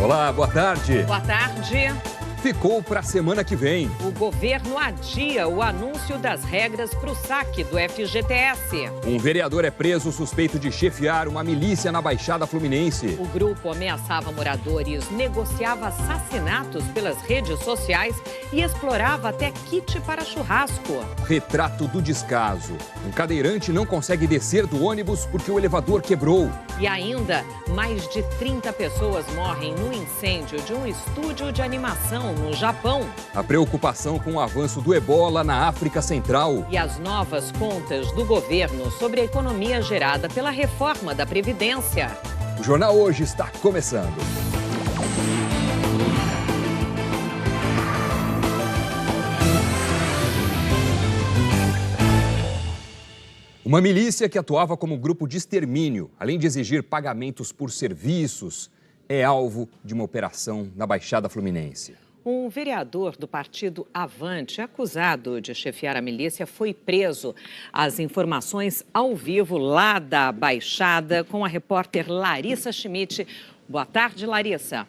Olá, boa tarde. Boa tarde. Ficou para a semana que vem. O governo adia o anúncio das regras para o saque do FGTS. Um vereador é preso suspeito de chefiar uma milícia na Baixada Fluminense. O grupo ameaçava moradores, negociava assassinatos pelas redes sociais e explorava até kit para churrasco. Retrato do descaso. Um cadeirante não consegue descer do ônibus porque o elevador quebrou. E ainda, mais de 30 pessoas morrem no incêndio de um estúdio de animação no Japão. A preocupação com o avanço do ebola na África Central. E as novas contas do governo sobre a economia gerada pela reforma da Previdência. O Jornal Hoje está começando. Uma milícia que atuava como grupo de extermínio, além de exigir pagamentos por serviços, é alvo de uma operação na Baixada Fluminense. Um vereador do partido Avante, acusado de chefiar a milícia, foi preso. As informações ao vivo lá da Baixada com a repórter Larissa Schmidt. Boa tarde, Larissa.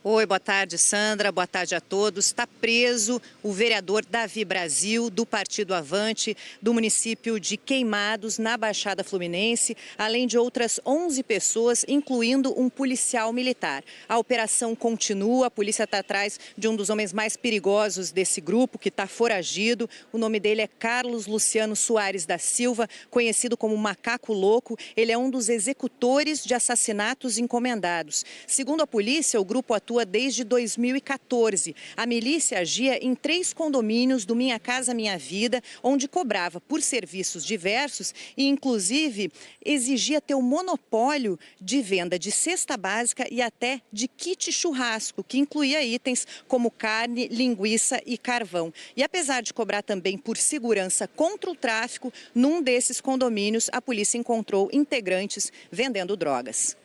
Oi, boa tarde, Sandra. Boa tarde a todos. Está preso o vereador Davi Brasil, do Partido Avante, do município de Queimados, na Baixada Fluminense, além de outras 11 pessoas, incluindo um policial militar. A operação continua, a polícia está atrás de um dos homens mais perigosos desse grupo, que está foragido. O nome dele é Carlos Luciano Soares da Silva, conhecido como Macaco Louco. Ele é um dos executores de assassinatos encomendados. Segundo a polícia, o grupo atua desde 2014. A milícia agia em 3 condomínios do Minha Casa Minha Vida, onde cobrava por serviços diversos e, inclusive, exigia ter o monopólio de venda de cesta básica e até de kit churrasco, que incluía itens como carne, linguiça e carvão. E apesar de cobrar também por segurança contra o tráfico, num desses condomínios, a polícia encontrou integrantes vendendo drogas.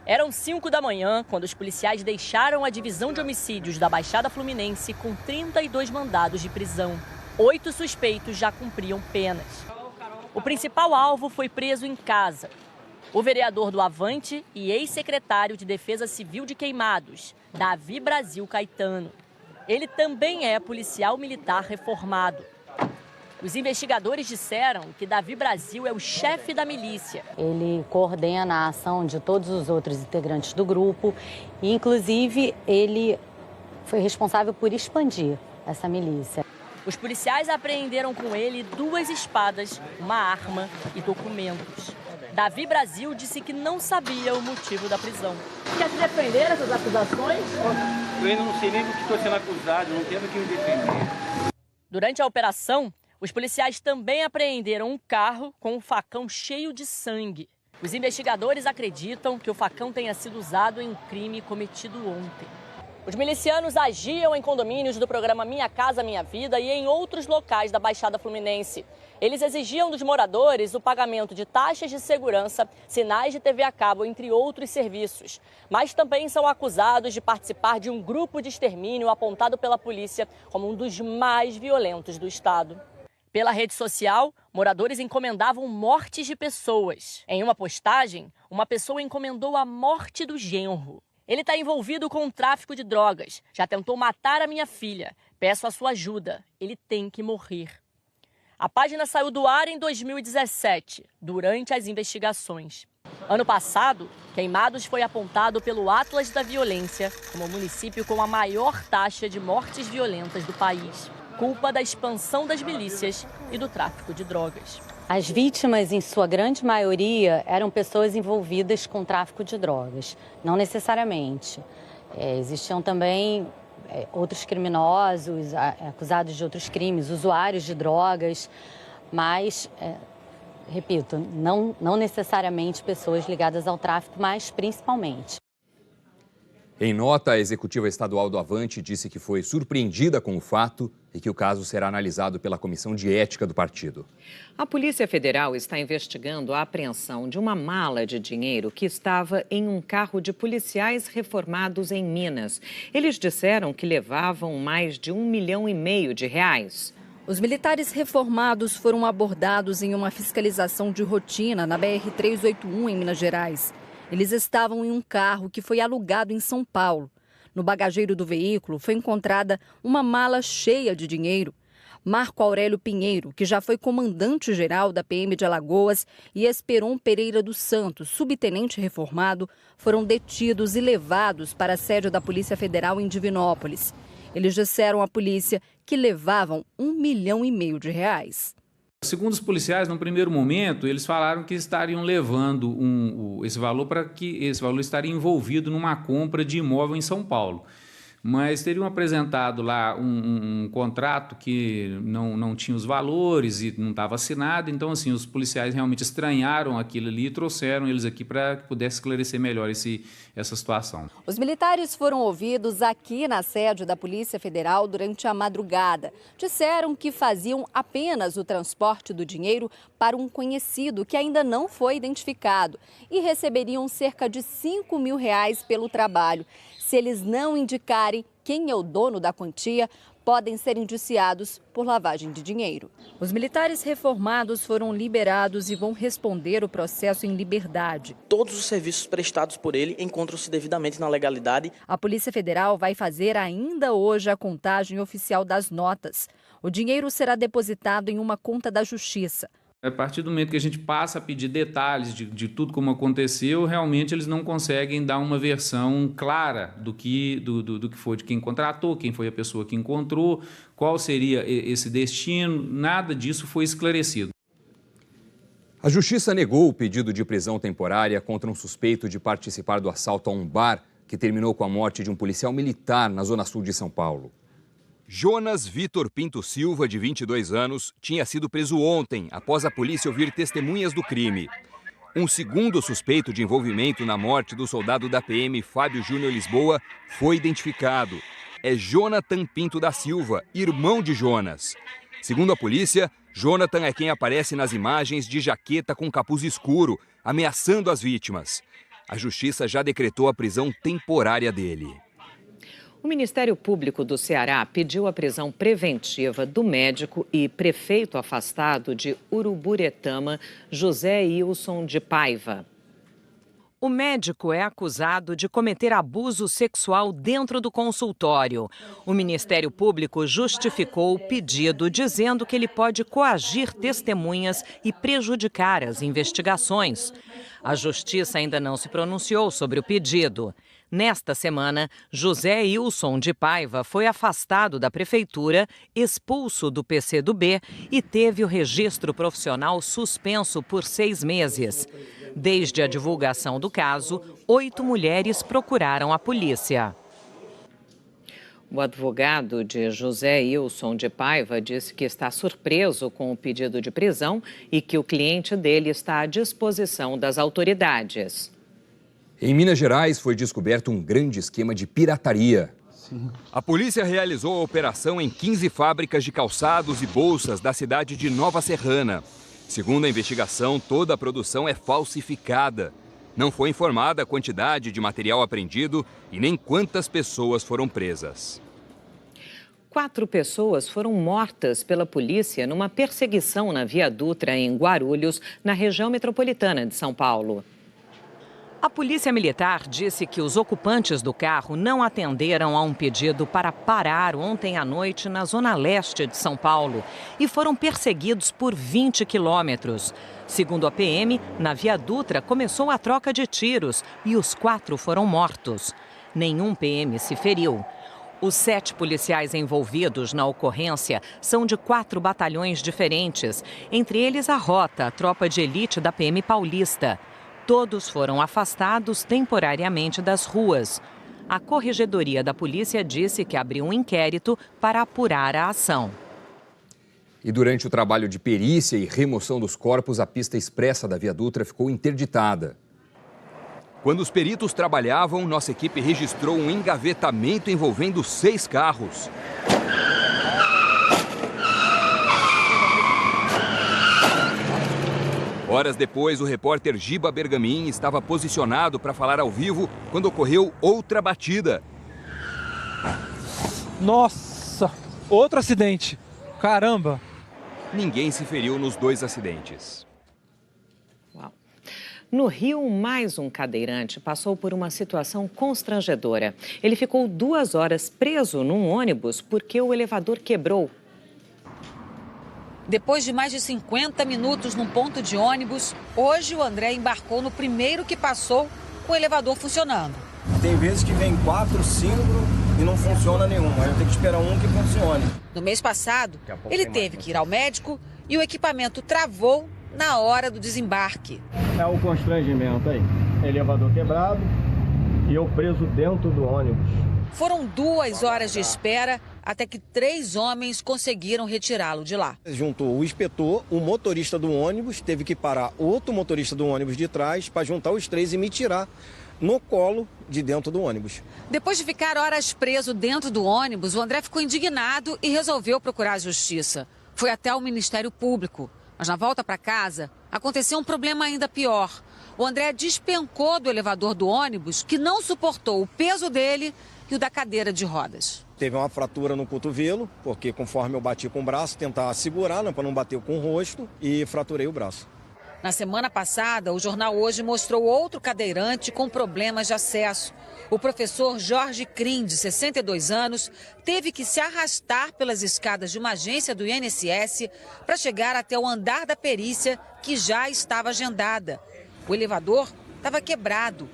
Eram 5 da manhã quando os policiais deixaram a divisão de homicídios da Baixada Fluminense com 32 mandados de prisão. 8 suspeitos já cumpriam penas. O principal alvo foi preso em casa. O vereador do Avante e ex-secretário de Defesa Civil de Queimados, Davi Brasil Caetano. Ele também é policial militar reformado. Os investigadores disseram que Davi Brasil é o chefe da milícia. Ele coordena a ação de todos os outros integrantes do grupo e, inclusive, ele foi responsável por expandir essa milícia. Os policiais apreenderam com ele 2 espadas, uma arma e documentos. Davi Brasil disse que não sabia o motivo da prisão. Quer se defender dessas acusações? Eu ainda não sei nem do que estou sendo acusado, não tenho do que me defender. Durante a operação, os policiais também apreenderam um carro com um facão cheio de sangue. Os investigadores acreditam que o facão tenha sido usado em um crime cometido ontem. Os milicianos agiam em condomínios do programa Minha Casa Minha Vida e em outros locais da Baixada Fluminense. Eles exigiam dos moradores o pagamento de taxas de segurança, sinais de TV a cabo, entre outros serviços. Mas também são acusados de participar de um grupo de extermínio apontado pela polícia como um dos mais violentos do estado. Pela rede social, moradores encomendavam mortes de pessoas. Em uma postagem, uma pessoa encomendou a morte do genro. Ele está envolvido com o tráfico de drogas. Já tentou matar a minha filha. Peço a sua ajuda. Ele tem que morrer. A página saiu do ar em 2017, durante as investigações. Ano passado, Queimados foi apontado pelo Atlas da Violência como o município com a maior taxa de mortes violentas do país. Culpa da expansão das milícias e do tráfico de drogas. As vítimas, em sua grande maioria, eram pessoas envolvidas com tráfico de drogas. Não necessariamente. Existiam também outros criminosos, acusados de outros crimes, usuários de drogas, mas, repito, não necessariamente pessoas ligadas ao tráfico, mas principalmente. Em nota, a executiva estadual do Avante disse que foi surpreendida com o fato e que o caso será analisado pela Comissão de Ética do partido. A Polícia Federal está investigando a apreensão de uma mala de dinheiro que estava em um carro de policiais reformados em Minas. Eles disseram que levavam mais de R$1,5 milhão. Os militares reformados foram abordados em uma fiscalização de rotina na BR-381 em Minas Gerais. Eles estavam em um carro que foi alugado em São Paulo. No bagageiro do veículo foi encontrada uma mala cheia de dinheiro. Marco Aurélio Pinheiro, que já foi comandante-geral da PM de Alagoas, e Esperon Pereira dos Santos, subtenente reformado, foram detidos e levados para a sede da Polícia Federal em Divinópolis. Eles disseram à polícia que levavam R$1,5 milhão. Segundo os policiais, no primeiro momento, eles falaram que estariam levando esse valor para que esse valor estaria envolvido numa compra de imóvel em São Paulo. Mas teriam apresentado lá um contrato que não tinha os valores e não estava assinado. Então, assim, os policiais realmente estranharam aquilo ali e trouxeram eles aqui para que pudesse esclarecer melhor essa situação. Os militares foram ouvidos aqui na sede da Polícia Federal durante a madrugada. Disseram que faziam apenas o transporte do dinheiro para um conhecido que ainda não foi identificado e receberiam cerca de R$5 mil pelo trabalho. Se eles não indicarem quem é o dono da quantia, podem ser indiciados por lavagem de dinheiro. Os militares reformados foram liberados e vão responder o processo em liberdade. Todos os serviços prestados por ele encontram-se devidamente na legalidade. A Polícia Federal vai fazer ainda hoje a contagem oficial das notas. O dinheiro será depositado em uma conta da Justiça. A partir do momento que a gente passa a pedir detalhes de tudo como aconteceu, realmente eles não conseguem dar uma versão clara do que foi, de quem contratou, quem foi a pessoa que encontrou, qual seria esse destino, nada disso foi esclarecido. A Justiça negou o pedido de prisão temporária contra um suspeito de participar do assalto a um bar que terminou com a morte de um policial militar na zona sul de São Paulo. Jonas Vitor Pinto Silva, de 22 anos, tinha sido preso ontem, após a polícia ouvir testemunhas do crime. Um segundo suspeito de envolvimento na morte do soldado da PM, Fábio Júnior Lisboa, foi identificado. É Jonathan Pinto da Silva, irmão de Jonas. Segundo a polícia, Jonathan é quem aparece nas imagens de jaqueta com capuz escuro, ameaçando as vítimas. A Justiça já decretou a prisão temporária dele. O Ministério Público do Ceará pediu a prisão preventiva do médico e prefeito afastado de Uruburetama, José Ilson de Paiva. O médico é acusado de cometer abuso sexual dentro do consultório. O Ministério Público justificou o pedido, dizendo que ele pode coagir testemunhas e prejudicar as investigações. A Justiça ainda não se pronunciou sobre o pedido. Nesta semana, José Ilson de Paiva foi afastado da prefeitura, expulso do PCdoB e teve o registro profissional suspenso por 6 meses. Desde a divulgação do caso, 8 mulheres procuraram a polícia. O advogado de José Ilson de Paiva disse que está surpreso com o pedido de prisão e que o cliente dele está à disposição das autoridades. Em Minas Gerais foi descoberto um grande esquema de pirataria. A polícia realizou a operação em 15 fábricas de calçados e bolsas da cidade de Nova Serrana. Segundo a investigação, toda a produção é falsificada. Não foi informada a quantidade de material apreendido e nem quantas pessoas foram presas. 4 pessoas foram mortas pela polícia numa perseguição na Via Dutra, em Guarulhos, na região metropolitana de São Paulo. A Polícia Militar disse que os ocupantes do carro não atenderam a um pedido para parar ontem à noite na zona leste de São Paulo e foram perseguidos por 20 quilômetros. Segundo a PM, na Via Dutra começou a troca de tiros e os 4 foram mortos. Nenhum PM se feriu. Os 7 policiais envolvidos na ocorrência são de 4 batalhões diferentes, entre eles a Rota, a tropa de elite da PM paulista. Todos foram afastados temporariamente das ruas. A Corregedoria da Polícia disse que abriu um inquérito para apurar a ação. E durante o trabalho de perícia e remoção dos corpos, a pista expressa da Via Dutra ficou interditada. Quando os peritos trabalhavam, nossa equipe registrou um engavetamento envolvendo 6 carros. Horas depois, o repórter Giba Bergamin estava posicionado para falar ao vivo quando ocorreu outra batida. Nossa, outro acidente. Caramba. ninguém se feriu nos 2 acidentes. No Rio, mais um cadeirante passou por uma situação constrangedora. Ele ficou 2 horas preso num ônibus porque o elevador quebrou. Depois de mais de 50 minutos num ponto de ônibus, hoje o André embarcou no primeiro que passou com o elevador funcionando. Tem vezes que vem 4, 5 e não funciona nenhum. Aí eu tenho que esperar um que funcione. No mês passado, ele teve que ir ao médico e o equipamento travou na hora do desembarque. É o constrangimento aí. Elevador quebrado e eu preso dentro do ônibus. Foram 2 horas de espera até que 3 homens conseguiram retirá-lo de lá. Juntou o inspetor, o motorista do ônibus, teve que parar outro motorista do ônibus de trás para juntar os 3 e me tirar no colo de dentro do ônibus. Depois de ficar horas preso dentro do ônibus, o André ficou indignado e resolveu procurar a justiça. Foi até o Ministério Público. Mas na volta para casa, aconteceu um problema ainda pior. O André despencou do elevador do ônibus, que não suportou o peso dele e o da cadeira de rodas. Teve uma fratura no cotovelo, porque conforme eu bati com o braço, tentar segurar, para não bater com o rosto, e fraturei o braço. Na semana passada, o jornal Hoje mostrou outro cadeirante com problemas de acesso. O professor Jorge Crim, de 62 anos, teve que se arrastar pelas escadas de uma agência do INSS para chegar até o andar da perícia, que já estava agendada. O elevador estava quebrado.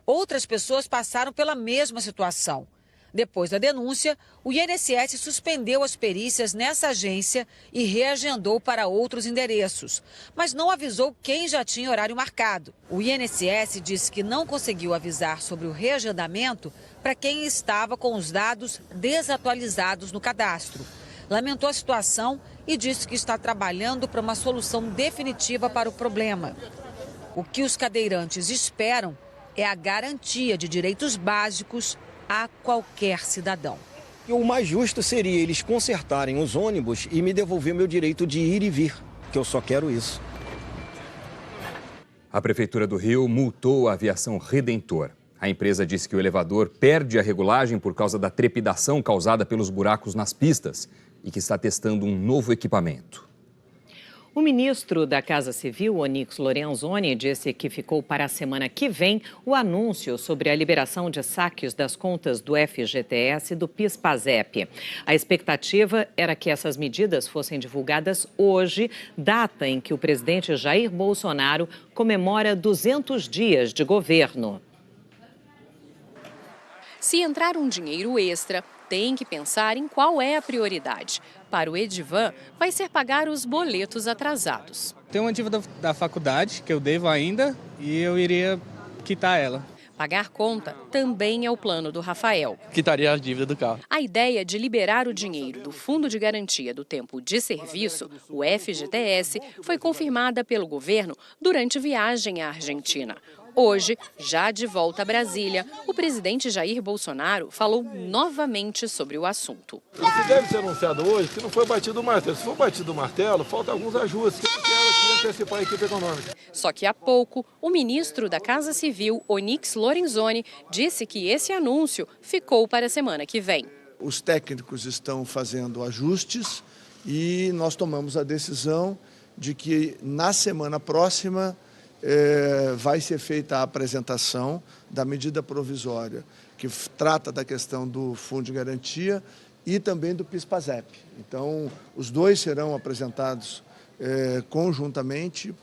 Outras pessoas passaram pela mesma situação. Depois da denúncia, o INSS suspendeu as perícias nessa agência e reagendou para outros endereços, mas não avisou quem já tinha horário marcado. O INSS disse que não conseguiu avisar sobre o reagendamento para quem estava com os dados desatualizados no cadastro. Lamentou a situação e disse que está trabalhando para uma solução definitiva para o problema. O que os cadeirantes esperam é a garantia de direitos básicos a qualquer cidadão. O mais justo seria eles consertarem os ônibus e me devolver meu direito de ir e vir, que eu só quero isso. A Prefeitura do Rio multou a aviação Redentor. A empresa disse que o elevador perde a regulagem por causa da trepidação causada pelos buracos nas pistas e que está testando um novo equipamento. O ministro da Casa Civil, Onyx Lorenzoni, disse que ficou para a semana que vem o anúncio sobre a liberação de saques das contas do FGTS e do PIS/PASEP. A expectativa era que essas medidas fossem divulgadas hoje, data em que o presidente Jair Bolsonaro comemora 200 dias de governo. Se entrar um dinheiro extra, tem que pensar em qual é a prioridade. Para o Edivan, vai ser pagar os boletos atrasados. Tem uma dívida da faculdade que eu devo ainda e eu iria quitar ela. Pagar conta também é o plano do Rafael. Quitaria a dívida do carro. A ideia de liberar o dinheiro do Fundo de Garantia do Tempo de Serviço, o FGTS, foi confirmada pelo governo durante viagem à Argentina. Hoje, já de volta a Brasília, o presidente Jair Bolsonaro falou novamente sobre o assunto. O que deve ser anunciado hoje, que não foi batido o martelo. Se for batido o martelo, faltam alguns ajustes. Eu quero aqui antecipar a equipe econômica. Só que há pouco, o ministro da Casa Civil, Onyx Lorenzoni, disse que esse anúncio ficou para a semana que vem. Os técnicos estão fazendo ajustes e nós tomamos a decisão de que na semana próxima vai ser feita a apresentação da medida provisória que trata da questão do Fundo de Garantia e também do PIS/PASEP. Então, os dois serão apresentados conjuntamente,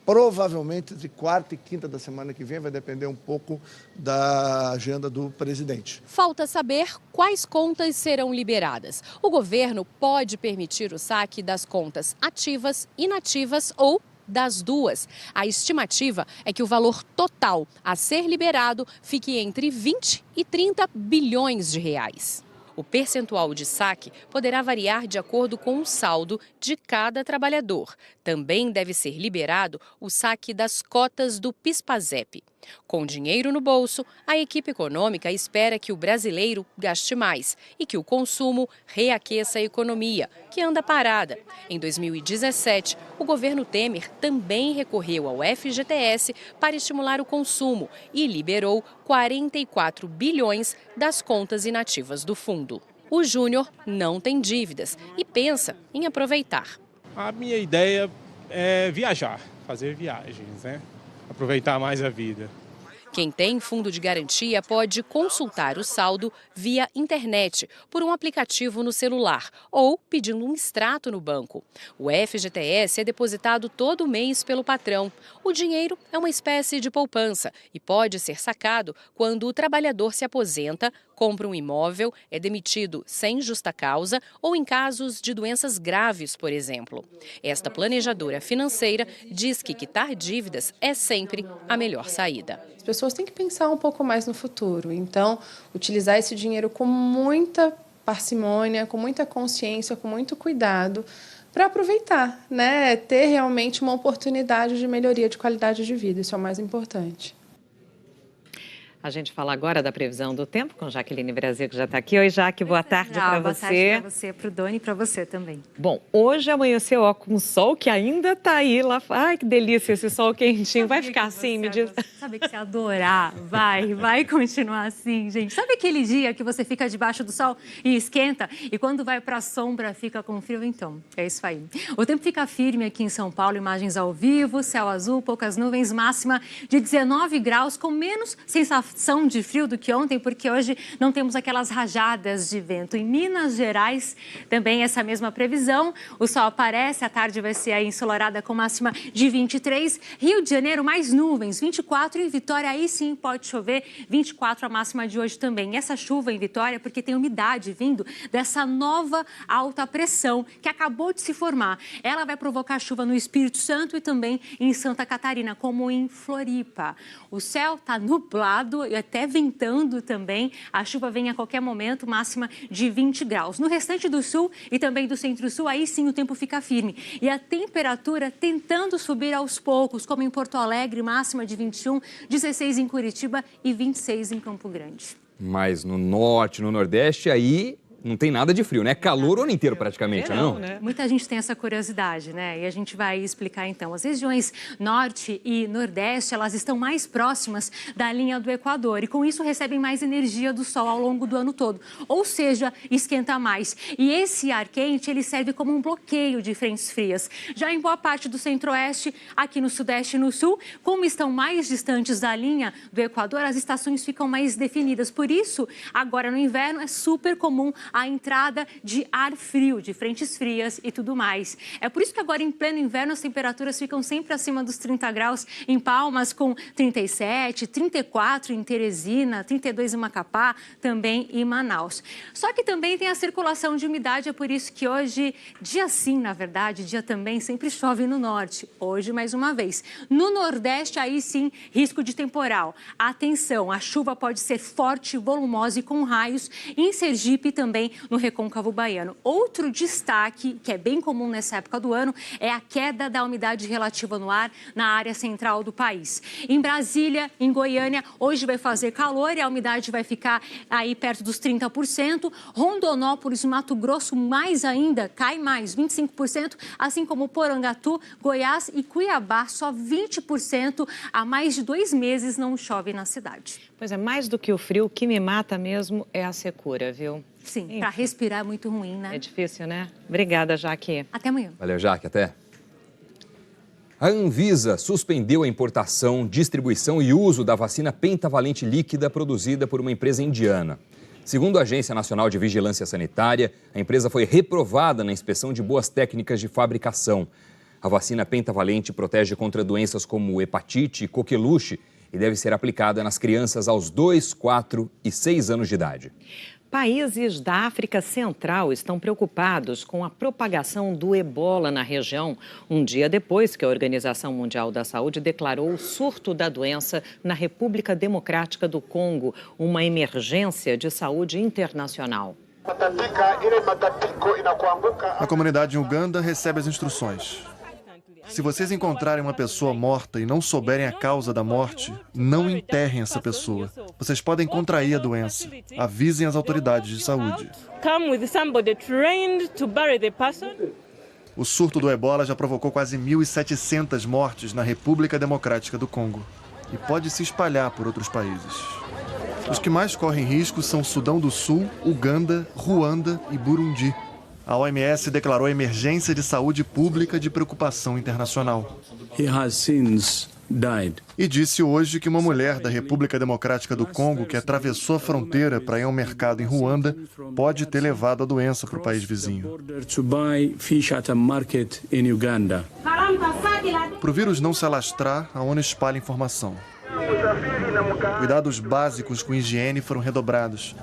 provavelmente entre quarta e quinta da semana que vem, vai depender um pouco da agenda do presidente. Falta saber quais contas serão liberadas. O governo pode permitir o saque das contas ativas, inativas ou das duas. A estimativa é que o valor total a ser liberado fique entre 20 e 30 bilhões de reais. O percentual de saque poderá variar de acordo com o saldo de cada trabalhador. Também deve ser liberado o saque das cotas do PIS/PASEP. Com dinheiro no bolso, a equipe econômica espera que o brasileiro gaste mais e que o consumo reaqueça a economia, que anda parada. Em 2017, o governo Temer também recorreu ao FGTS para estimular o consumo e liberou 44 bilhões das contas inativas do fundo. O Júnior não tem dívidas e pensa em aproveitar. A minha ideia é viajar, fazer viagens, né? Aproveitar mais a vida. Quem tem fundo de garantia pode consultar o saldo via internet, por um aplicativo no celular ou pedindo um extrato no banco. O FGTS é depositado todo mês pelo patrão. O dinheiro é uma espécie de poupança e pode ser sacado quando o trabalhador se aposenta, compra um imóvel, é demitido sem justa causa ou em casos de doenças graves, por exemplo. Esta planejadora financeira diz que quitar dívidas é sempre a melhor saída. As pessoas têm que pensar um pouco mais no futuro, então utilizar esse dinheiro com muita parcimônia, com muita consciência, com muito cuidado, para aproveitar, né? Ter realmente uma oportunidade de melhoria de qualidade de vida, isso é o mais importante. A gente fala agora da previsão do tempo com Jaqueline Brasil, que já está aqui. Oi, Jaque, boa tarde para você. Boa tarde para você, para o Doni e para você também. Bom, hoje amanheceu com o sol que ainda está aí lá. Ai, que delícia esse sol quentinho. Vai ficar assim, me diz. Sabe que você adorar, vai continuar assim, gente. Sabe aquele dia que você fica debaixo do sol e esquenta e quando vai para a sombra fica com frio? Então, é isso aí. O tempo fica firme aqui em São Paulo, imagens ao vivo, céu azul, poucas nuvens, máxima de 19 graus, com menos sensação de frio do que ontem, porque hoje não temos aquelas rajadas de vento. Em Minas Gerais, também essa mesma previsão. O sol aparece, a tarde vai ser aí ensolarada com máxima de 23. Rio de Janeiro, mais nuvens, 24. Em Vitória, aí sim pode chover, 24 a máxima de hoje também. E essa chuva em Vitória, porque tem umidade vindo dessa nova alta pressão que acabou de se formar. Ela vai provocar chuva no Espírito Santo e também em Santa Catarina, como em Floripa. O céu está nublado e até ventando também. A chuva vem a qualquer momento, máxima de 20 graus. No restante do sul e também do centro-sul, aí sim o tempo fica firme. E a temperatura tentando subir aos poucos, como em Porto Alegre, máxima de 21, 16 em Curitiba e 26 em Campo Grande. Mas no norte, no nordeste, aí não tem nada de frio, né? Calor o ano inteiro praticamente, não? Né? Muita gente tem essa curiosidade, né? E a gente vai explicar então. As regiões norte e nordeste, elas estão mais próximas da linha do Equador e com isso recebem mais energia do sol ao longo do ano todo. Ou seja, esquenta mais. E esse ar quente, ele serve como um bloqueio de frentes frias. Já em boa parte do centro-oeste, aqui no sudeste e no sul, como estão mais distantes da linha do Equador, as estações ficam mais definidas. Por isso, agora no inverno, é super comum a entrada de ar frio, de frentes frias e tudo mais. É por isso que agora, em pleno inverno, as temperaturas ficam sempre acima dos 30 graus em Palmas, com 37, 34 em Teresina, 32 em Macapá, também em Manaus. Só que também tem a circulação de umidade, é por isso que hoje, dia sim, na verdade, dia também, sempre chove no norte. Hoje, mais uma vez. No nordeste, aí sim, risco de temporal. Atenção, a chuva pode ser forte, volumosa e com raios. Em Sergipe também, no Recôncavo Baiano. Outro destaque, que é bem comum nessa época do ano, é a queda da umidade relativa no ar na área central do país. Em Brasília, em Goiânia, hoje vai fazer calor e a umidade vai ficar aí perto dos 30%. Rondonópolis, Mato Grosso, mais ainda, cai mais, 25%, assim como Porangatu, Goiás e Cuiabá, só 20%. Há mais de 2 meses não chove na cidade. Pois é, mais do que o frio, o que me mata mesmo é a secura, viu? Sim, para respirar é muito ruim, né? É difícil, né? Obrigada, Jaque. Até amanhã. Valeu, Jaque. Até. A Anvisa suspendeu a importação, distribuição e uso da vacina pentavalente líquida produzida por uma empresa indiana. Segundo a Agência Nacional de Vigilância Sanitária, a empresa foi reprovada na inspeção de boas técnicas de fabricação. A vacina pentavalente protege contra doenças como hepatite e coqueluche e deve ser aplicada nas crianças aos 2, 4 e 6 anos de idade. Países da África Central estão preocupados com a propagação do ebola na região, um dia depois que a Organização Mundial da Saúde declarou o surto da doença na República Democrática do Congo, uma emergência de saúde internacional. A comunidade em Uganda recebe as instruções. Se vocês encontrarem uma pessoa morta e não souberem a causa da morte, não enterrem essa pessoa. Vocês podem contrair a doença. Avisem as autoridades de saúde. O surto do ebola já provocou quase 1.700 mortes na República Democrática do Congo e pode se espalhar por outros países. Os que mais correm risco são Sudão do Sul, Uganda, Ruanda e Burundi. A OMS declarou a emergência de saúde pública de preocupação internacional. He has since died. E disse hoje que uma mulher da República Democrática do Congo que atravessou a fronteira para ir a um mercado em Ruanda pode ter levado a doença para o país vizinho. Para o vírus não se alastrar, a ONU espalha informação. Cuidados básicos com higiene foram redobrados.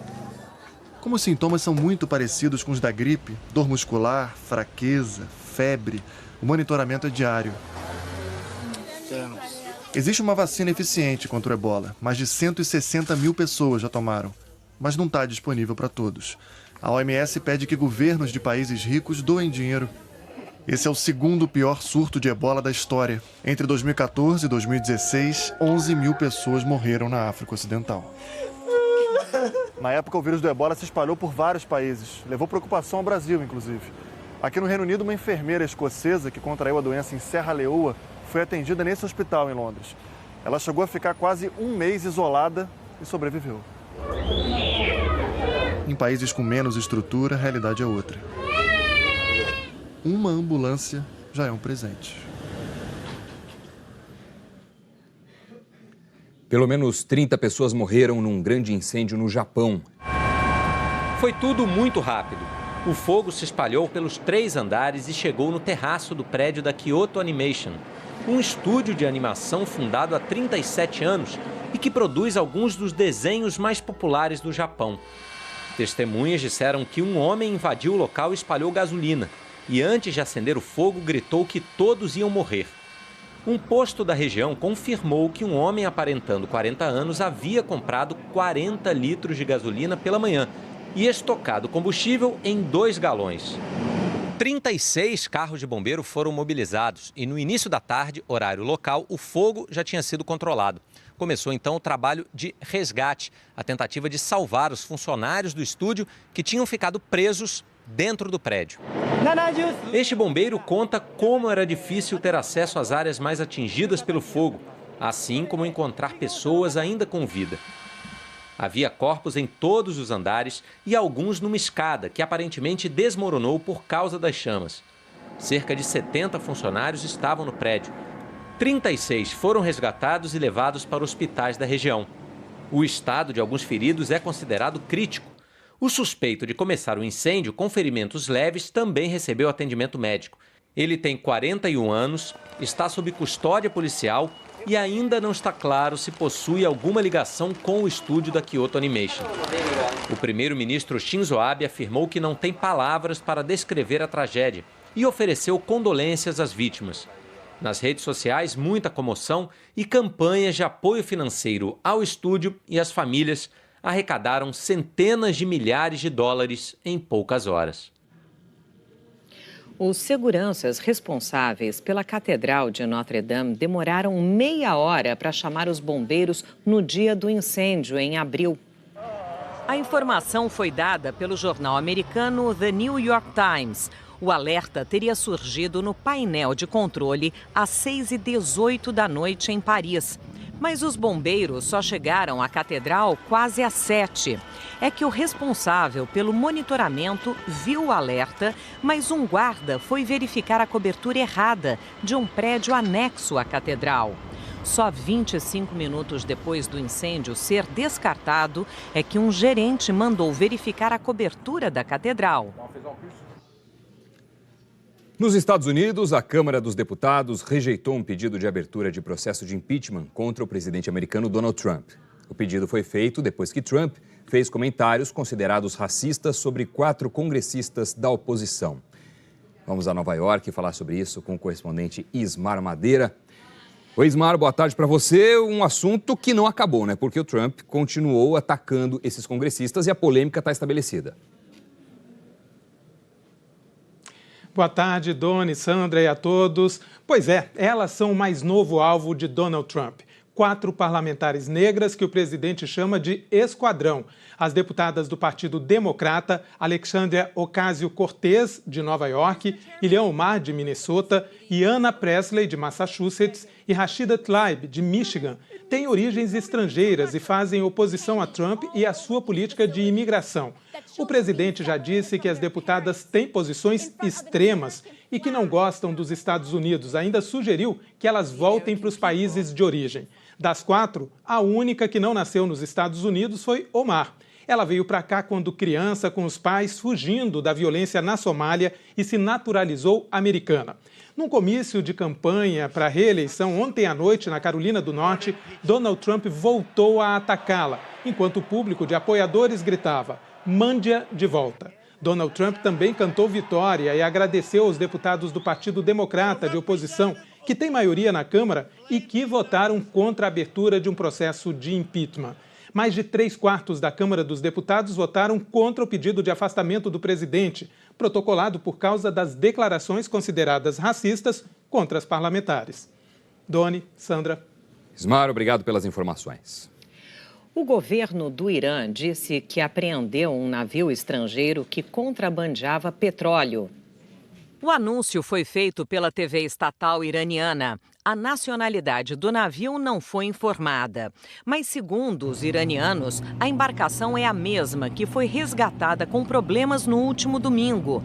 Como os sintomas são muito parecidos com os da gripe, dor muscular, fraqueza, febre, o monitoramento é diário. Existe uma vacina eficiente contra o ebola. Mais de 160 mil pessoas já tomaram, mas não está disponível para todos. A OMS pede que governos de países ricos doem dinheiro. Esse é o segundo pior surto de ebola da história. Entre 2014 e 2016, 11 mil pessoas morreram na África Ocidental. Na época, o vírus do ebola se espalhou por vários países. Levou preocupação ao Brasil, inclusive. Aqui no Reino Unido, uma enfermeira escocesa que contraiu a doença em Serra Leoa foi atendida nesse hospital em Londres. Ela chegou a ficar quase um mês isolada e sobreviveu. Em países com menos estrutura, a realidade é outra. Uma ambulância já é um presente. Pelo menos 30 pessoas morreram num grande incêndio no Japão. Foi tudo muito rápido. O fogo se espalhou pelos 3 andares e chegou no terraço do prédio da Kyoto Animation, um estúdio de animação fundado há 37 anos e que produz alguns dos desenhos mais populares do Japão. Testemunhas disseram que um homem invadiu o local e espalhou gasolina e, antes de acender o fogo, gritou que todos iam morrer. Um posto da região confirmou que um homem aparentando 40 anos havia comprado 40 litros de gasolina pela manhã e estocado combustível em 2 galões. 36 carros de bombeiro foram mobilizados e no início da tarde, horário local, o fogo já tinha sido controlado. Começou então o trabalho de resgate, a tentativa de salvar os funcionários do estúdio que tinham ficado presos dentro do prédio. Este bombeiro conta como era difícil ter acesso às áreas mais atingidas pelo fogo, assim como encontrar pessoas ainda com vida. Havia corpos em todos os andares e alguns numa escada que aparentemente desmoronou por causa das chamas. Cerca de 70 funcionários estavam no prédio. 36 foram resgatados e levados para hospitais da região. O estado de alguns feridos é considerado crítico. O suspeito de começar o incêndio com ferimentos leves também recebeu atendimento médico. Ele tem 41 anos, está sob custódia policial e ainda não está claro se possui alguma ligação com o estúdio da Kyoto Animation. O primeiro-ministro Shinzo Abe afirmou que não tem palavras para descrever a tragédia e ofereceu condolências às vítimas. Nas redes sociais, muita comoção e campanhas de apoio financeiro ao estúdio e às famílias arrecadaram centenas de milhares de dólares em poucas horas. Os seguranças responsáveis pela Catedral de Notre-Dame demoraram meia hora para chamar os bombeiros no dia do incêndio, em abril. A informação foi dada pelo jornal americano The New York Times. O alerta teria surgido no painel de controle às 6h18 da noite em Paris. Mas os bombeiros só chegaram à catedral quase às 7. É que o responsável pelo monitoramento viu o alerta, mas um guarda foi verificar a cobertura errada de um prédio anexo à catedral. Só 25 minutos depois do incêndio ser descartado é que um gerente mandou verificar a cobertura da catedral. Nos Estados Unidos, a Câmara dos Deputados rejeitou um pedido de abertura de processo de impeachment contra o presidente americano Donald Trump. O pedido foi feito depois que Trump fez comentários considerados racistas sobre 4 congressistas da oposição. Vamos a Nova York falar sobre isso com o correspondente Ismar Madeira. Oi, Ismar, boa tarde para você. Um assunto que não acabou, né? Porque o Trump continuou atacando esses congressistas e a polêmica está estabelecida. Boa tarde, Doni, Sandra e a todos. Pois é, elas são o mais novo alvo de Donald Trump. 4 parlamentares negras que o presidente chama de esquadrão. As deputadas do Partido Democrata, Alexandria Ocasio-Cortez, de Nova York, Ilhan Omar, de Minnesota, e Anna Presley, de Massachusetts, e Rashida Tlaib, de Michigan, têm origens estrangeiras e fazem oposição a Trump e à sua política de imigração. O presidente já disse que as deputadas têm posições extremas e que não gostam dos Estados Unidos. Ainda sugeriu que elas voltem para os países de origem. Das 4, a única que não nasceu nos Estados Unidos foi Omar. Ela veio para cá quando criança, com os pais fugindo da violência na Somália e se naturalizou americana. Num comício de campanha para a reeleição ontem à noite na Carolina do Norte, Donald Trump voltou a atacá-la, enquanto o público de apoiadores gritava: "Mande-a de volta". Donald Trump também cantou vitória e agradeceu aos deputados do Partido Democrata de oposição, que tem maioria na Câmara e que votaram contra a abertura de um processo de impeachment. Mais de 3/4 da Câmara dos Deputados votaram contra o pedido de afastamento do presidente, protocolado por causa das declarações consideradas racistas contra as parlamentares. Doni, Sandra. Ismar, obrigado pelas informações. O governo do Irã disse que apreendeu um navio estrangeiro que contrabandeava petróleo. O anúncio foi feito pela TV estatal iraniana. A nacionalidade do navio não foi informada. Mas, segundo os iranianos, a embarcação é a mesma que foi resgatada com problemas no último domingo.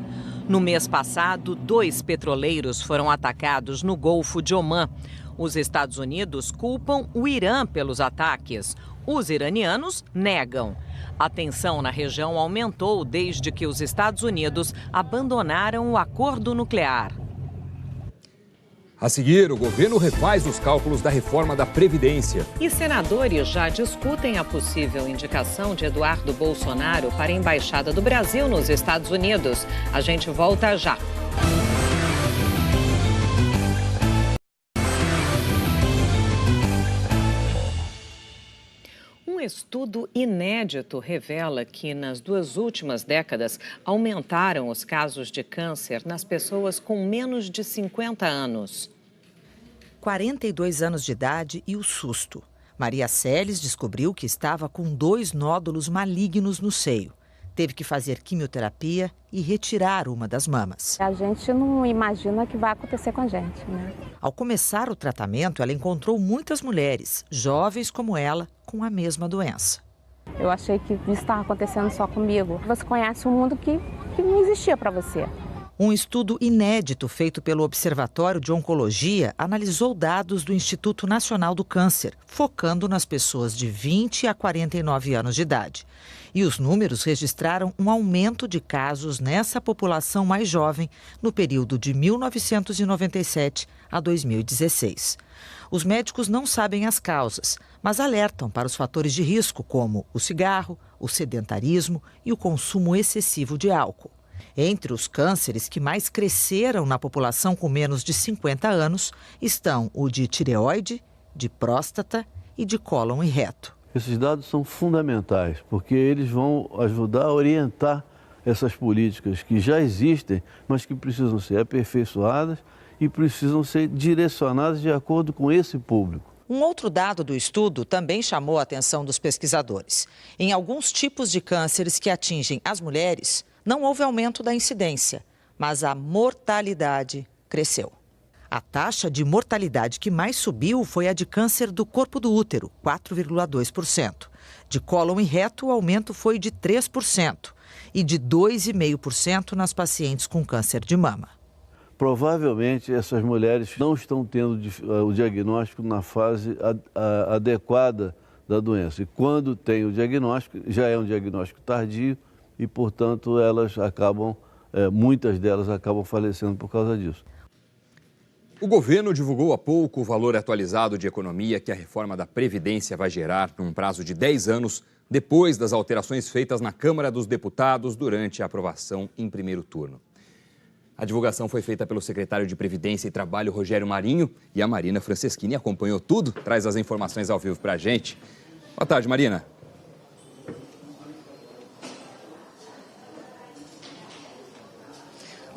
No mês passado, 2 petroleiros foram atacados no Golfo de Omã. Os Estados Unidos culpam o Irã pelos ataques. Os iranianos negam. A tensão na região aumentou desde que os Estados Unidos abandonaram o acordo nuclear. A seguir, o governo refaz os cálculos da reforma da Previdência. E senadores já discutem a possível indicação de Eduardo Bolsonaro para a Embaixada do Brasil nos Estados Unidos. A gente volta já. Um estudo inédito revela que nas 2 últimas décadas aumentaram os casos de câncer nas pessoas com menos de 50 anos. 42 anos de idade e o susto. Maria Celes descobriu que estava com 2 nódulos malignos no seio. Teve que fazer quimioterapia e retirar uma das mamas. A gente não imagina o que vai acontecer com a gente, né? Ao começar o tratamento, ela encontrou muitas mulheres, jovens como ela, com a mesma doença. Eu achei que isso estava acontecendo só comigo. Você conhece um mundo que não existia para você. Um estudo inédito feito pelo Observatório de Oncologia analisou dados do Instituto Nacional do Câncer, focando nas pessoas de 20 a 49 anos de idade. E os números registraram um aumento de casos nessa população mais jovem no período de 1997 a 2016. Os médicos não sabem as causas, mas alertam para os fatores de risco, como o cigarro, o sedentarismo e o consumo excessivo de álcool. Entre os cânceres que mais cresceram na população com menos de 50 anos estão o de tireoide, de próstata e de cólon e reto. Esses dados são fundamentais, porque eles vão ajudar a orientar essas políticas que já existem, mas que precisam ser aperfeiçoadas e precisam ser direcionadas de acordo com esse público. Um outro dado do estudo também chamou a atenção dos pesquisadores. Em alguns tipos de cânceres que atingem as mulheres, não houve aumento da incidência, mas a mortalidade cresceu. A taxa de mortalidade que mais subiu foi a de câncer do corpo do útero, 4,2%. De cólon e reto, o aumento foi de 3% e de 2,5% nas pacientes com câncer de mama. Provavelmente essas mulheres não estão tendo o diagnóstico na fase adequada da doença. E quando tem o diagnóstico, já é um diagnóstico tardio e, portanto, elas acabam, muitas delas acabam falecendo por causa disso. O governo divulgou há pouco o valor atualizado de economia que a reforma da Previdência vai gerar num prazo de 10 anos, depois das alterações feitas na Câmara dos Deputados durante a aprovação em primeiro turno. A divulgação foi feita pelo secretário de Previdência e Trabalho, Rogério Marinho, e a Marina Franceschini acompanhou tudo, traz as informações ao vivo para a gente. Boa tarde, Marina.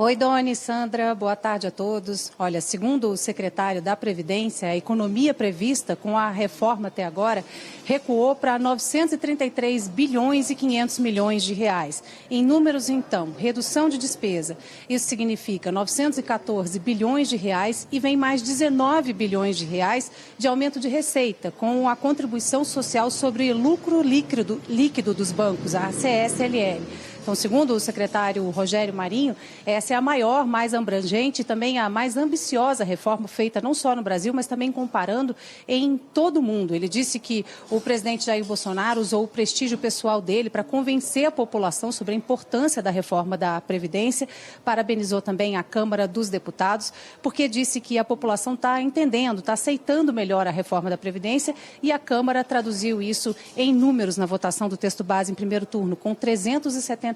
Oi, Doni, Sandra, boa tarde a todos. Olha, segundo o secretário da Previdência, a economia prevista com a reforma até agora recuou para 933 bilhões e 500 milhões de reais. Em números, então, redução de despesa. Isso significa 914 bilhões de reais e vem mais 19 bilhões de reais de aumento de receita, com a contribuição social sobre lucro líquido dos bancos, a CSLL. Então, segundo o secretário Rogério Marinho, essa é a maior, mais abrangente e também a mais ambiciosa reforma feita não só no Brasil, mas também comparando em todo o mundo. Ele disse que o presidente Jair Bolsonaro usou o prestígio pessoal dele para convencer a população sobre a importância da reforma da Previdência. Parabenizou também a Câmara dos Deputados, porque disse que a população está entendendo, está aceitando melhor a reforma da Previdência e a Câmara traduziu isso em números na votação do texto base em primeiro turno, com 379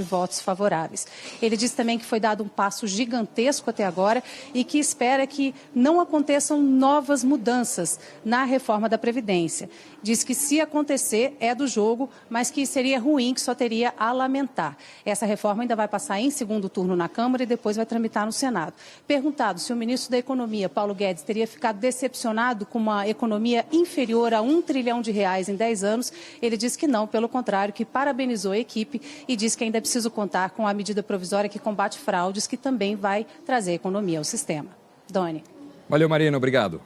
votos favoráveis. Ele disse também que foi dado um passo gigantesco até agora e que espera que não aconteçam novas mudanças na reforma da Previdência. Diz que se acontecer é do jogo, mas que seria ruim, que só teria a lamentar. Essa reforma ainda vai passar em segundo turno na Câmara e depois vai tramitar no Senado. Perguntado se o ministro da Economia, Paulo Guedes, teria ficado decepcionado com uma economia inferior a R$1 trilhão em 10 anos, ele disse que não, pelo contrário, que parabenizou a equipe e disse que ainda é preciso contar com a medida provisória que combate fraudes, que também vai trazer economia ao sistema. Doni. Valeu, Marina, obrigado.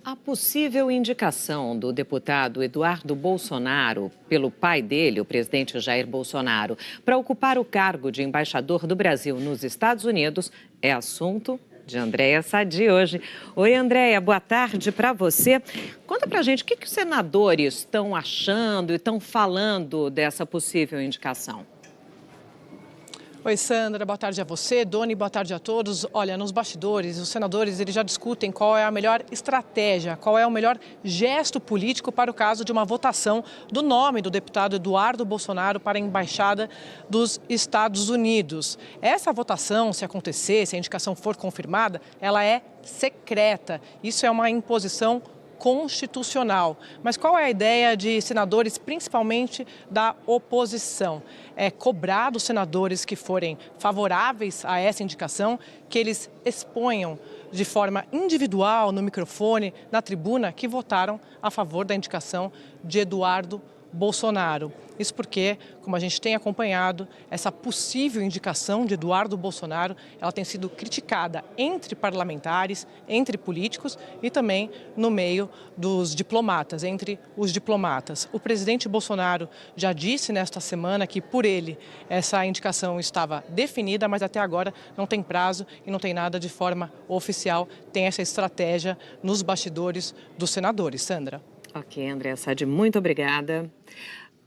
A possível indicação do deputado Eduardo Bolsonaro pelo pai dele, o presidente Jair Bolsonaro, para ocupar o cargo de embaixador do Brasil nos Estados Unidos é assunto de Andréia Sadi hoje. Oi, Andréia, boa tarde para você. Conta pra gente o que os senadores estão achando e estão falando dessa possível indicação. Oi, Sandra, boa tarde a você. Doni, boa tarde a todos. Olha, nos bastidores, os senadores eles já discutem qual é a melhor estratégia, qual é o melhor gesto político para o caso de uma votação do nome do deputado Eduardo Bolsonaro para a Embaixada dos Estados Unidos. Essa votação, se acontecer, se a indicação for confirmada, ela é secreta. Isso é uma imposição constitucional. Mas qual é a ideia de senadores, principalmente da oposição? É cobrar dos senadores que forem favoráveis a essa indicação que eles exponham de forma individual no microfone, na tribuna, que votaram a favor da indicação de Eduardo Bolsonaro. Isso porque, como a gente tem acompanhado, essa possível indicação de Eduardo Bolsonaro, ela tem sido criticada entre parlamentares, entre políticos e também no meio dos diplomatas, entre os diplomatas. O presidente Bolsonaro já disse nesta semana que, por ele, essa indicação estava definida, mas até agora não tem prazo e não tem nada de forma oficial. Tem essa estratégia nos bastidores dos senadores. Sandra. Ok, Andréia Sadi, muito obrigada.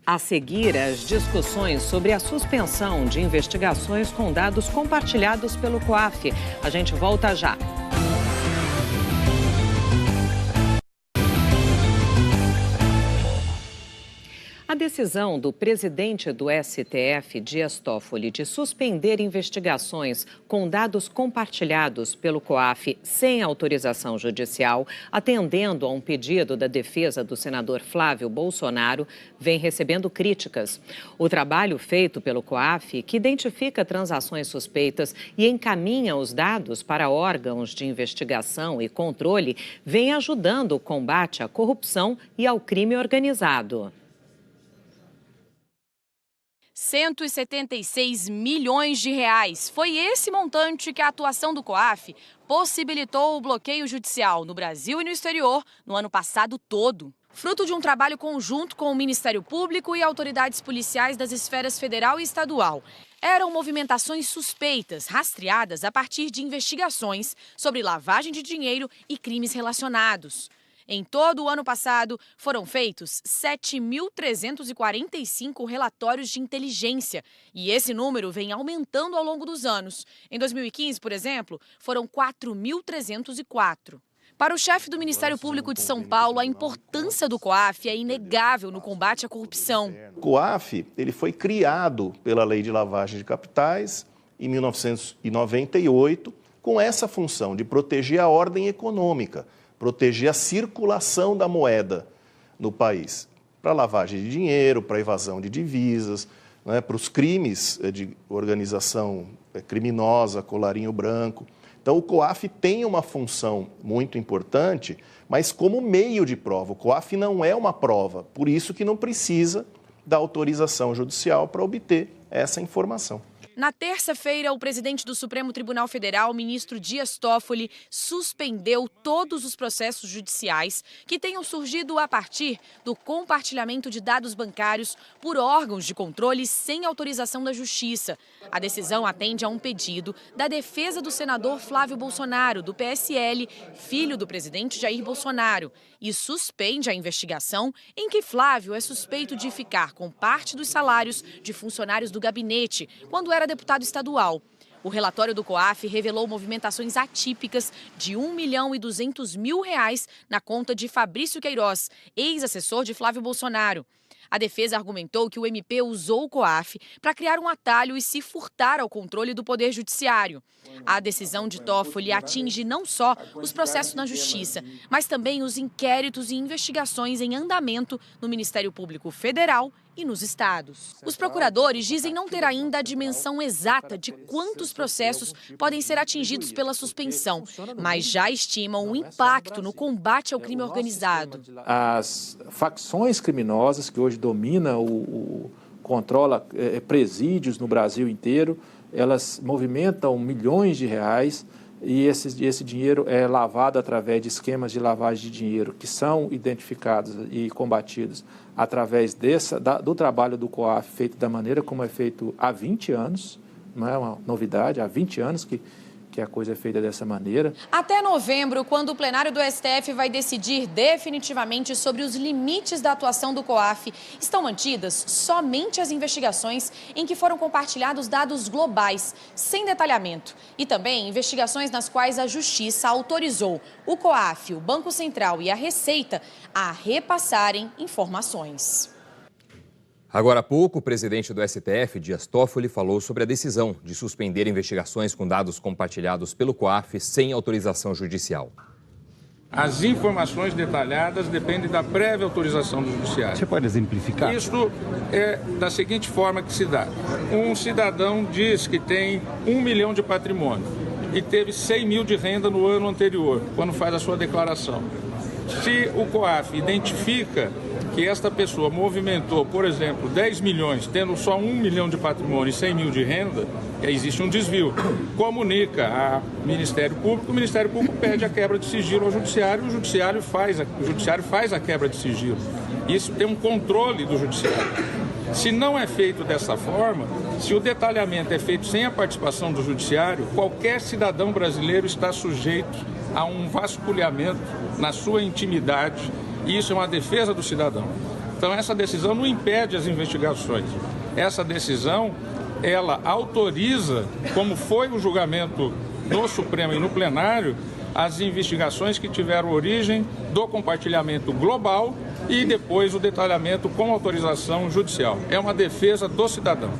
A seguir, as discussões sobre a suspensão de investigações com dados compartilhados pelo COAF. A gente volta já. A decisão do presidente do STF, Dias Toffoli, de suspender investigações com dados compartilhados pelo COAF sem autorização judicial, atendendo a um pedido da defesa do senador Flávio Bolsonaro, vem recebendo críticas. O trabalho feito pelo COAF, que identifica transações suspeitas e encaminha os dados para órgãos de investigação e controle, vem ajudando o combate à corrupção e ao crime organizado. 176 milhões de reais. Foi esse montante que a atuação do COAF possibilitou o bloqueio judicial no Brasil e no exterior no ano passado todo. Fruto de um trabalho conjunto com o Ministério Público e autoridades policiais das esferas federal e estadual. Eram movimentações suspeitas, rastreadas a partir de investigações sobre lavagem de dinheiro e crimes relacionados. Em todo o ano passado, foram feitos 7.345 relatórios de inteligência. E esse número vem aumentando ao longo dos anos. Em 2015, por exemplo, foram 4.304. Para o chefe do Ministério Público de São Paulo, a importância do COAF é inegável no combate à corrupção. O COAF ele foi criado pela Lei de Lavagem de Capitais em 1998, com essa função de proteger a ordem econômica, proteger a circulação da moeda no país, para lavagem de dinheiro, para evasão de divisas, né, para os crimes de organização criminosa, colarinho branco. Então, o COAF tem uma função muito importante, mas como meio de prova. O COAF não é uma prova, por isso que não precisa da autorização judicial para obter essa informação. Na terça-feira, o presidente do Supremo Tribunal Federal, ministro Dias Toffoli, suspendeu todos os processos judiciais que tenham surgido a partir do compartilhamento de dados bancários por órgãos de controle sem autorização da Justiça. A decisão atende a um pedido da defesa do senador Flávio Bolsonaro, do PSL, filho do presidente Jair Bolsonaro, e suspende a investigação em que Flávio é suspeito de ficar com parte dos salários de funcionários do gabinete, quando era deputado estadual. O relatório do COAF revelou movimentações atípicas de R$ 1.200.000 na conta de Fabrício Queiroz, ex-assessor de Flávio Bolsonaro. A defesa argumentou que o MP usou o COAF para criar um atalho e se furtar ao controle do Poder Judiciário. A decisão de Toffoli atinge não só os processos na Justiça, mas também os inquéritos e investigações em andamento no Ministério Público Federal e nos estados. Os procuradores dizem não ter ainda a dimensão exata de quantos processos podem ser atingidos pela suspensão, mas já estimam o impacto no combate ao crime organizado. As facções criminosas que hoje dominam controla presídios no Brasil inteiro, elas movimentam milhões de reais e esse dinheiro é lavado através de esquemas de lavagem de dinheiro que são identificados e combatidos através do trabalho do COAF, feito da maneira como é feito há 20 anos, não é uma novidade, há 20 anos que a coisa é feita dessa maneira. Até novembro, quando o plenário do STF vai decidir definitivamente sobre os limites da atuação do COAF, estão mantidas somente as investigações em que foram compartilhados dados globais, sem detalhamento, e também investigações nas quais a Justiça autorizou o COAF, o Banco Central e a Receita a repassarem informações. Agora há pouco, o presidente do STF, Dias Toffoli, falou sobre a decisão de suspender investigações com dados compartilhados pelo COAF sem autorização judicial. As informações detalhadas dependem da prévia autorização do judiciário. Você pode exemplificar? Isso é da seguinte forma que se dá. Um cidadão diz que tem 1 milhão de patrimônio e teve 100 mil de renda no ano anterior, quando faz a sua declaração. Se o COAF identifica que esta pessoa movimentou, por exemplo, 10 milhões, tendo só 1 milhão de patrimônio e 100 mil de renda, existe um desvio. Comunica ao Ministério Público, o Ministério Público pede a quebra de sigilo ao Judiciário, o Judiciário faz a quebra de sigilo. Isso tem um controle do Judiciário. Se não é feito dessa forma, se o detalhamento é feito sem a participação do Judiciário, qualquer cidadão brasileiro está sujeito a um vasculhamento na sua intimidade. E isso é uma defesa do cidadão. Então, essa decisão não impede as investigações. Essa decisão, ela autoriza, como foi o julgamento no Supremo e no plenário, as investigações que tiveram origem do compartilhamento global e depois o detalhamento com autorização judicial. É uma defesa do cidadão.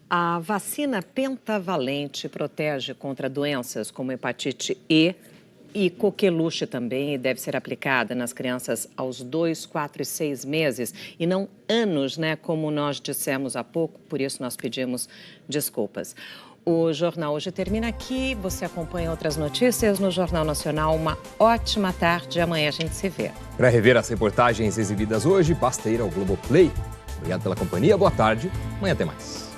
A vacina pentavalente protege contra doenças como hepatite E coqueluche também, e deve ser aplicada nas crianças aos 2, 4 e 6 meses, e não anos, né, como nós dissemos há pouco, por isso nós pedimos desculpas. O Jornal hoje termina aqui, você acompanha outras notícias no Jornal Nacional. Uma ótima tarde, amanhã a gente se vê. Para rever as reportagens exibidas hoje, basta ir ao Globoplay. Obrigado pela companhia, boa tarde, amanhã tem mais.